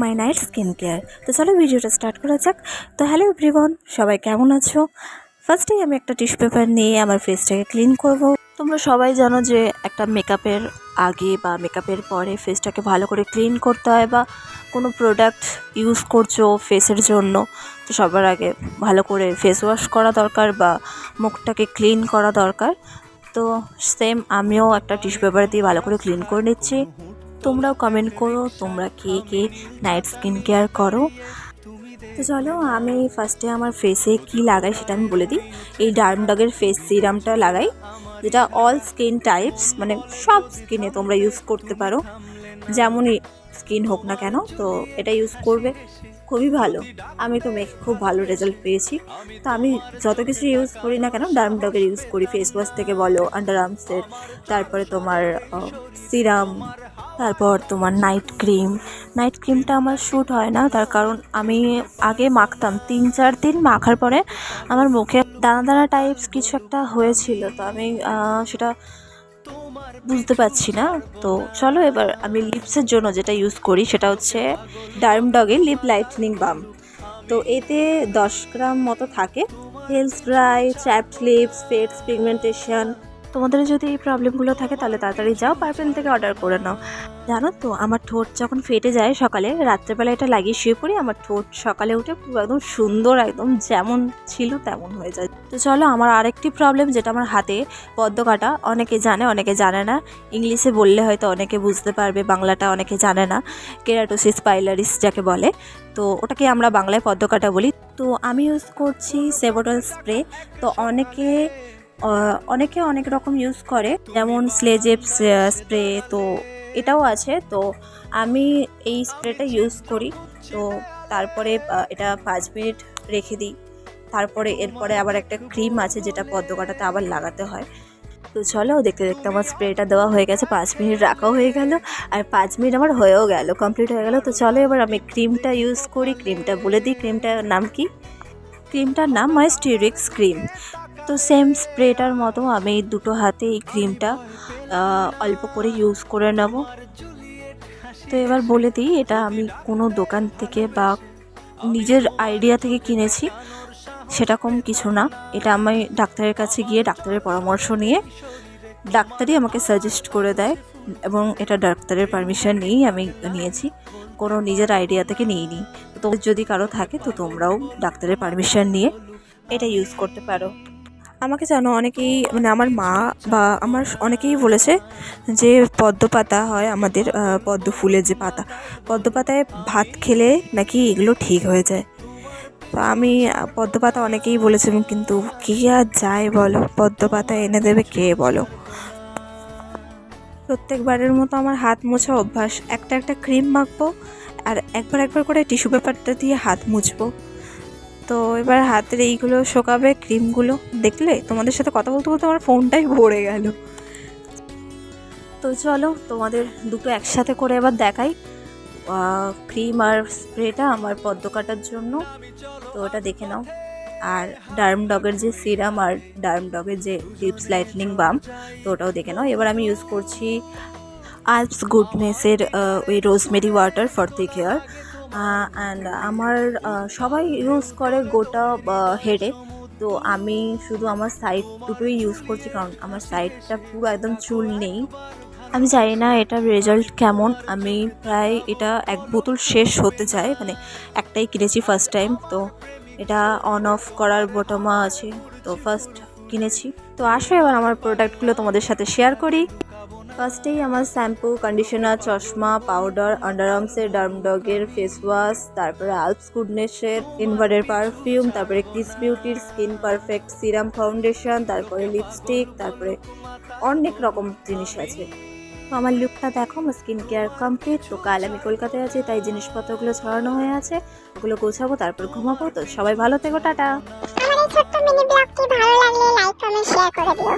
মাই night skin care. তো চলো ভিডিওটা স্টার্ট করা যাক। তো হ্যালো এভরিওয়ান, সবাই কেমন আছো? ফার্স্টেই আমি একটা টিস্যু পেপার নিয়ে আমার ফেসটাকে ক্লিন করব। তোমরা সবাই জানো যে একটা মেকআপের আগে বা মেকআপের পরে ফেসটাকে ভালো করে ক্লিন করতে হয়, বা কোনো প্রোডাক্ট ইউজ করছো ফেসের জন্য, তো সবার আগে ভালো করে ফেস ওয়াশ করা দরকার বা মুখটাকে ক্লিন করা দরকার। তো সেম আমিও একটা টিস্যু পেপার দিয়ে ভালো করে ক্লিন করে নিচ্ছি। তোমরাও কমেন্ট করো তোমরা কে কে নাইট স্কিন কেয়ার করো। তো চলো আমি ফার্স্টে আমার ফেসে কি লাগাই সেটা আমি বলে দিই। এই ডার্মডগের ফেস সিরামটা লাগাই, যেটা অল স্কিন টাইপস, মানে সব স্কিনে তোমরা ইউজ করতে পারো, যেমনই স্কিন হোক না কেন। তো এটা ইউজ করবে, খুবই ভালো। আমি তো মেখে খুব ভালো রেজাল্ট পেয়েছি। তো আমি যত কিছু ইউজ করি না কেন ডার্মডগের ইউজ করি, ফেস ওয়াশ থেকে বলো, আন্ডার আর্মসের, তারপরে তোমার সিরাম, তারপর তোমার নাইট ক্রিমটা আমার শ্যুট হয় না, তার কারণ আমি আগে মাখতাম 3-4 দিন মাখার পরে আমার মুখে দানা দানা টাইপস কিছু একটা হয়েছিল। তো আমি সেটা বুঝতে পারছি না। তো চলো এবার আমি লিপসের জন্য যেটা ইউজ করি সেটা হচ্ছে ডার্মডগের লিপ লাইটনিং বাম। তো এতে 10 গ্রাম মতো থাকে। Heals dry, chapped lips, fades, pigmentation. তোমাদের যদি এই প্রবলেমগুলো থাকে তাহলে তাড়াতাড়ি যাও পার্পেল থেকে অর্ডার করে নাও। জানো তো আমার ঠোঁট যখন ফেটে যায় সকালে, রাত্রেবেলা এটা লাগিয়ে শুয়ে পড়ি, আমার ঠোঁট সকালে উঠে পুরো একদম সুন্দর, একদম যেমন ছিল তেমন হয়ে যায়। তো চলো আমার আরেকটি প্রবলেম, যেটা আমার হাতে পদ্ম কাটা, অনেকে জানে অনেকে জানে না। ইংলিশে বললে হয়তো অনেকে বুঝতে পারবে, বাংলাটা অনেকে জানে না। কেরাটোসিস পাইলারিস যাকে বলে, তো ওটাকে আমরা বাংলায় পদ্ম কাটা বলি। তো আমি ইউজ করছি সেবোডল স্প্রে। তো অনেকে অনেক রকম ইউজ করে, যেমন স্লেজেপ স্প্রে, তো এটাও আছে। তো আমি এই স্প্রেটা ইউজ করি। তো তারপরে এটা 5 মিনিট রেখে দিই। তারপরে এরপরে আবার একটা ক্রিম আছে যেটা পদ্ম কাটাতে আবার লাগাতে হয়। তো চলো দেখতে দেখতে আমার স্প্রেটা দেওয়া হয়ে গেছে, 5 মিনিট রাখাও হয়ে গেল, আর 5 মিনিট আমার হয়েও গেল, কমপ্লিট হয়ে গেল। তো চলো এবার আমি ক্রিমটা ইউজ করি। ক্রিমটা বলে দিই, ক্রিমটার নাম কি? ক্রিমটার নাম ময়েশ্চারাইজিং ক্রিম। তো সেম স্প্রেটার মতো আমি দুটো হাতে এই ক্রিমটা অল্প করে ইউজ করে নেব। তো এবার বলে দিই, এটা আমি কোনো দোকান থেকে বা নিজের আইডিয়া থেকে কিনেছি সেরকম কিছু না। এটা আমি ডাক্তারের কাছে গিয়ে ডাক্তারের পরামর্শ নিয়ে ডাক্তারই আমাকে সাজেস্ট করে দেয়, এবং এটা ডাক্তারের পারমিশন নিয়েই আমি নিয়েছি, কোনো নিজের আইডিয়া থেকে নিইনি। তো যদি কারো থাকে তো তোমরাও ডাক্তারের পারমিশন নিয়ে এটা ইউজ করতে পারো। আমাকে জানো অনেকেই, মানে আমার মা বা আমার অনেকেই বলেছে যে পদ্ম পাতা হয় আমাদের, পদ্ম ফুলের যে পাতা, পদ্ম পাতায় ভাত খেলে নাকি এগুলো ঠিক হয়ে যায়। তো আমি পদ্ম পাতা অনেকেই বলেছে, কিন্তু কে আর যায় বলো, পদ্ম পাতা এনে দেবে কে বলো। প্রত্যেকবারের মতো আমার হাত মোছা অভ্যাস, একটা ক্রিম মাখবো আর একবার করে টিস্যু পেপারটা দিয়ে হাত মুছবো। তো এবার হাতের এইগুলো শোকাবে ক্রিমগুলো। দেখলে তোমাদের সাথে কথা বলতে বলতে আমার ফোনটাই ভরে গেল। তো চলো তোমাদের দুটো একসাথে করে এবার দেখাই, ক্রিম আর স্প্রেটা আমার পদ্ম কাটার জন্য। তো ওটা দেখে নাও। আর ডার্মডগের যে সিরাম আর ডার্মডগের যে লিপস লাইটনিং বাম, তো ওটাও দেখে নাও। এবার আমি ইউজ করছি আলপস গুডনেসের ওই rosemary water for thick hair. And আমার সবাই ইউজ করে গোটা হেডে, তো আমি শুধু আমার সাইড দুটোই ইউজ করছি, কারণ আমার সাইডটা পুরো একদম চুল নেই। আমি জানি না এটার রেজাল্ট কেমন, আমি প্রায় এটা 1 বোতল শেষ হতে যায়, মানে একটাই কিনেছি ফার্স্ট টাইম। তো এটা অন অফ করার বটমা আছে, তো ফার্স্ট কিনেছি। তো আসো এবার আমার প্রোডাক্টগুলো তোমাদের সাথে শেয়ার করি। ফার্স্টেই আমার শ্যাম্পু, কন্ডিশনার, চশমা, পাউডার, আন্ডার আর্মসের ডার্মডগের ফেস ওয়াশ, তারপরে আলপস গুডনেসের ইনভার্টের পারফিউম, তারপরে ক্রিস বিউটির স্কিন পারফেক্ট সিরাম ফাউন্ডেশন, তারপরে লিপস্টিক, তারপরে অনেক রকম জিনিস আছে। তো আমার লুকটা দেখো, আমার স্কিন কেয়ার কমপ্লিট। তো কাল আমি কলকাতায় আছি, তাই জিনিসপত্রগুলো ছড়ানো হয়ে আছে, ওগুলো গোছাবো তারপর ঘুমাবো। তো সবাই ভালো থেকো, টাটা। আমার এই ছোট্ট মিনি ব্লগটি ভালো লাগলে লাইক কমেন্ট শেয়ার করে দিও।